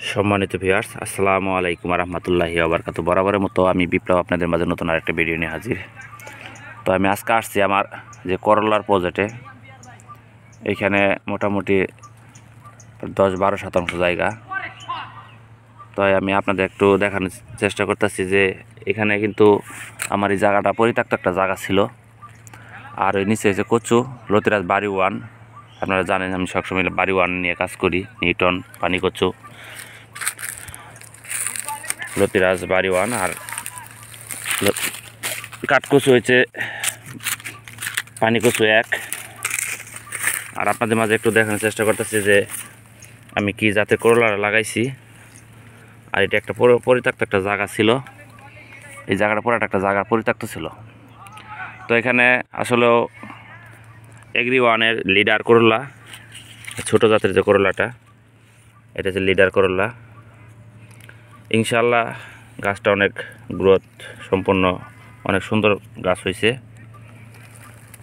সম্মানিত ভিউয়ার্স, আসসালামু আলাইকুম রহমতুল্লাহি ওয়া বারাকাতুহু। বরাবরের মতো আমি বিপ্লব আপনাদের মাঝে নতুন আরেকটা ভিডিও নিয়ে হাজির। তো আমি আজকে আসছি আমার যে করলার প্রজেক্টে। এখানে মোটামুটি 10-12 শতাংশ জায়গা। তো আমি আপনাদের একটু দেখানোর চেষ্টা করতেছি যে এখানে কিন্তু আমার এই জায়গাটা পরিত্যক্ত একটা জায়গা ছিল। আর ওই নিচে হচ্ছে কচু লতিরাজ বাড়ি 1। আপনারা জানেন আমি সবসময় বাড়ি 1 নিয়ে কাজ করি। নিউটন, পানি কচু, লতিরাজ বাড়ি 1 আর কাঠকচু হয়েছে পানি কচু 1। আর আপনাদের মাঝে একটু দেখানোর চেষ্টা করতেছি যে আমি কি জাতের করলা লাগাইছি। আর এটা একটা পরিত্যক্ত একটা জায়গা ছিল। এই জায়গাটা পুরোটা একটা জায়গা পরিত্যক্ত ছিল। তো এখানে আসলেও এগ্রি 1-এর লিডার করলা, ছোট জাতের যে করলাটা, এটা হচ্ছে লিডার করলা। ইনশাল্লাহ গাছটা অনেক গ্রোথ সম্পন্ন, অনেক সুন্দর গাছ হয়েছে।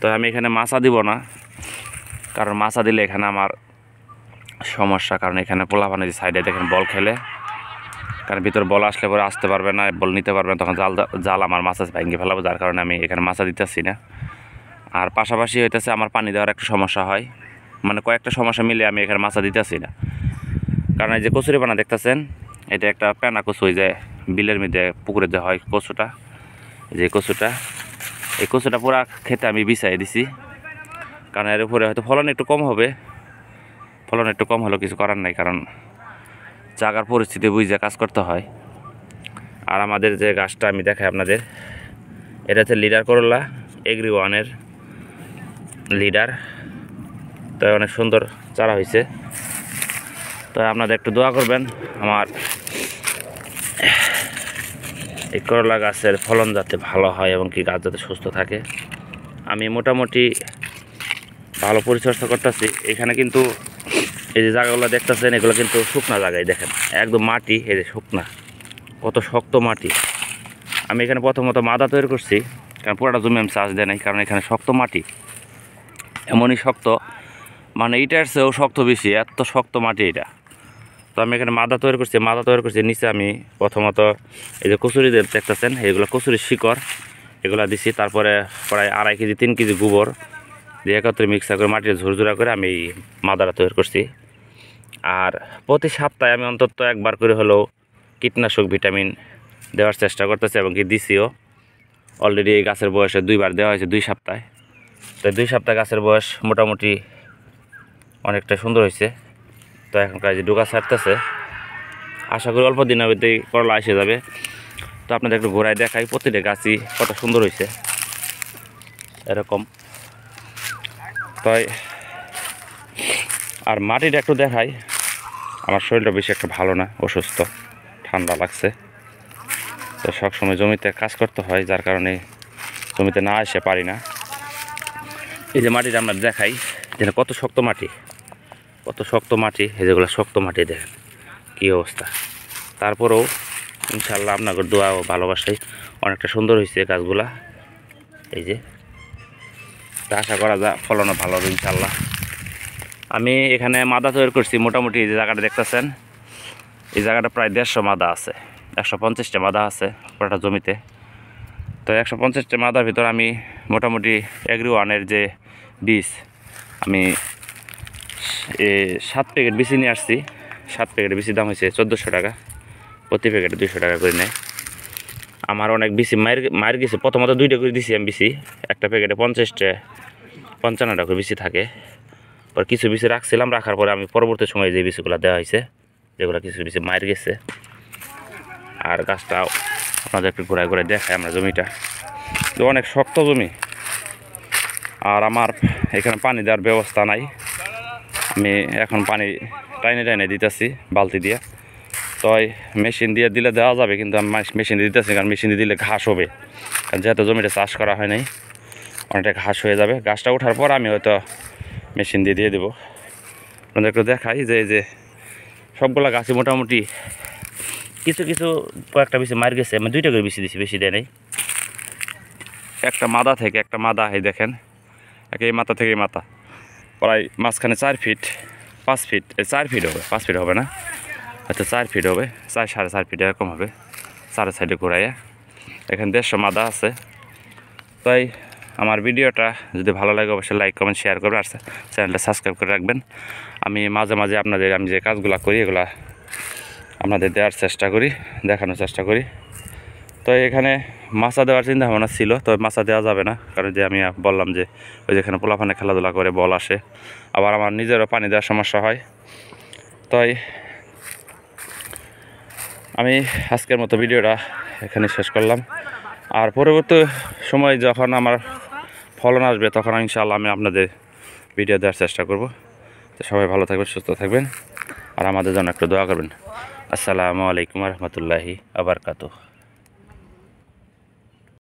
তো আমি এখানে মাছা দিব না, কারণ মাছা দিলে এখানে আমার সমস্যা। কারণ এখানে পোলাপানের সাইডে দেখেন বল খেলে, কারণ ভিতরে বল আসলে পরে আসতে পারবে না, বল নিতে পারবে না, তখন জাল আমার মাছা ভেঙে ফেলাবো। যার কারণে আমি এখানে মাছা দিতেছি না। আর পাশাপাশি হইতেছে আমার পানি দেওয়ার একটা সমস্যা হয়, মানে কয়েকটা সমস্যা মিলে আমি এখানে মাছা দিতেছি না। কারণ এই যে কচুরি পানা দেখতেছেন, এটা একটা পেনা কচু, ওই যে বিলের মধ্যে পুকুরে যে হয় কচুটা, যে কচুটা, এই কচুটা পুরা খেতে আমি বিছাই দিছি। কারণ এর উপরে হয়তো ফলন একটু কম হবে, ফলন একটু কম হলেও কিছু করার নাই, কারণ জায়গার পরিস্থিতি বুঝে কাজ করতে হয়। আর আমাদের যে গাছটা আমি দেখাই আপনাদের, এটা হচ্ছে লিডার করলা, এগ্রি 1-এর লিডার। তো অনেক সুন্দর চারা হয়েছে। তো আপনাদের একটু দোয়া করবেন আমার এই করলা গাছের ফলন যাতে ভালো হয় এবং কি গাছ যাতে সুস্থ থাকে। আমি মোটামুটি ভালো পরিচর্যা করতেছি। এখানে কিন্তু এই যে জায়গাগুলো দেখতেছেন, এগুলো কিন্তু শুকনা জায়গায়, দেখেন একদম মাটি, এই যে শুকনা, কত শক্ত মাটি। আমি এখানে প্রথমত মাদা তৈরি করছি, কারণ পুরোটা জমি আমি চাষ দেয় নাই, কারণ এখানে শক্ত মাটি, এমনই শক্ত, মানে ইটার চেয়েও শক্ত বেশি, এত শক্ত মাটি এটা। তো আমি এখানে মাদা তৈরি করছি। নিচে আমি প্রথমত এই যে কচুরি দেখতেছেন, এইগুলো কচুরির শিকড়, এগুলো দিছি। তারপরে প্রায় 2.5 কেজি 3 কেজি গোবর দিয়ে একত্রে মিক্সার করে মাটির ঝুরঝুরা করে আমি মাদাটা তৈরি করছি। আর প্রতি সপ্তাহে আমি অন্তত একবার করে হলেও কীটনাশক ভিটামিন দেওয়ার চেষ্টা করতেছি এবং কি দিছিও। অলরেডি এই গাছের বয়সে 2বার দেওয়া হয়েছে 2 সপ্তাহে। তো 2 সপ্তাহ গাছের বয়স মোটামুটি অনেকটা সুন্দর হয়েছে। তো এখনকার যে ডোকা ছাড়তেছে, আশা করি অল্প দিনের মধ্যেই করলা এসে যাবে। তো আপনাদের একটু ঘোরায় দেখাই, প্রতিটা গাছই কত সুন্দর হয়েছে এরকম। তাই আর মাটিটা একটু দেখাই, আমার শরীরটা বেশি একটা ভালো না, অসুস্থ, ঠান্ডা লাগছে। তো সবসময় জমিতে কাজ করতে হয়, যার কারণে জমিতে না এসে পারি না। এই যে মাটিটা আমরা দেখাই, যেটা কত শক্ত মাটি, কত শক্ত মাটি, এই যেগুলো শক্ত মাটি, দেখেন কী অবস্থা। তারপরেও ইনশাল্লাহ আপনাদের দোয়া ও ভালোবাসাই অনেকটা সুন্দর হয়েছে গাছগুলা। এই যে আশা করা যায় ফলনও ভালো হবে ইনশাল্লাহ। আমি এখানে মাদা তৈরি করছি মোটামুটি, এই যে জায়গাটা দেখতেছেন, এই জায়গাটা প্রায় 150 মাদা আছে, 150টা মাদা আছে পুরোটা জমিতে। তো 150টা মাদার ভিতর আমি মোটামুটি এগ্রি 1-এর যে বীজ, আমি 7 প্যাকেট বিচি নিয়ে আসছি। 7 প্যাকেট বিচির দাম হয়েছে 1400 টাকা, প্রতি প্যাকেটে 200 টাকা করে নেয়। আমার অনেক বিচি মায়ের গেছে। প্রথমত 2টা করে দিছি আমি বিচি, একটা প্যাকেটে 55টা করে বিচি থাকে। পর কিছু বিচি রাখছিলাম, রাখার পরে আমি পরবর্তী সময়ে যে বিচিগুলো দেওয়া হয়েছে, যেগুলো কিছু বিচি মায়ের গেছে। আর গাছটা আপনাদের একটু ঘোরায় ঘোরায় দেখায় আমরা জমিটা, তো অনেক শক্ত জমি। আর আমার এখানে পানি দেওয়ার ব্যবস্থা নাই, আমি এখন পানি টাইনে দিতেছি বালতি দিয়ে। তো মেশিন দিয়ে দিলে দেওয়া যাবে, কিন্তু আমি মেশিন দিয়ে দিতেছি, কারণ মেশিন দিয়ে দিলে ঘাস হবে। কারণ যেহেতু জমিটা চাষ করা হয় নাই, অনেকটা ঘাস হয়ে যাবে। গাছটা ওঠার পর আমি হয়তো মেশিন দিয়ে দেবো। আপনাদের একটু দেখাই যে এই যে সবগুলা গাছই মোটামুটি কিছু কিছু কয়েকটা বেশি মার গেছে। আমি 2টা করে বেশি দিছি, বেশি দেয় নাই। একটা মাদা থেকে একটা মাদা, এই দেখেন, এই মাথা থেকে এই মাথা প্রায় মাঝখানে 4 ফিট 5 ফিট, 4 ফিট হবে, 5 ফিট হবে না, হয়তো 4 ফিট হবে, 4.5 ফিট এরকম হবে, 4 সাইডে ঘুরাইয়া। এখানে 150 মাদা আছে। তাই আমার ভিডিওটা যদি ভালো লাগে অবশ্যই লাইক কমেন্ট শেয়ার করবেন, আর চ্যানেলটা সাবস্ক্রাইব করে রাখবেন। আমি মাঝে মাঝে আপনাদের আমি যে কাজগুলো করি এগুলা আপনাদের দেওয়ার চেষ্টা করি, দেখানোর চেষ্টা করি। তো এখানে মাছা দেওয়ার চিন্তা ভাবনা ছিল, তবে মাছা দেওয়া যাবে না, কারণ যে আমি বললাম যে ওই যেখানে পোলাপানে খেলাধুলা করে বল আসে, আবার আমার নিজেরও পানি দেওয়ার সমস্যা হয়। তাই আমি আজকের মতো ভিডিওটা এখানে শেষ করলাম। আর পরবর্তী সময় যখন আমার ফলন আসবে তখন ইনশাআল্লাহ আমি আপনাদের ভিডিও দেওয়ার চেষ্টা করব। তো সবাই ভালো থাকবেন, সুস্থ থাকবেন, আর আমাদের জন্য একটু দোয়া করবেন। আসসালামু আলাইকুম রহমতুল্লাহি আবরকাতুহ।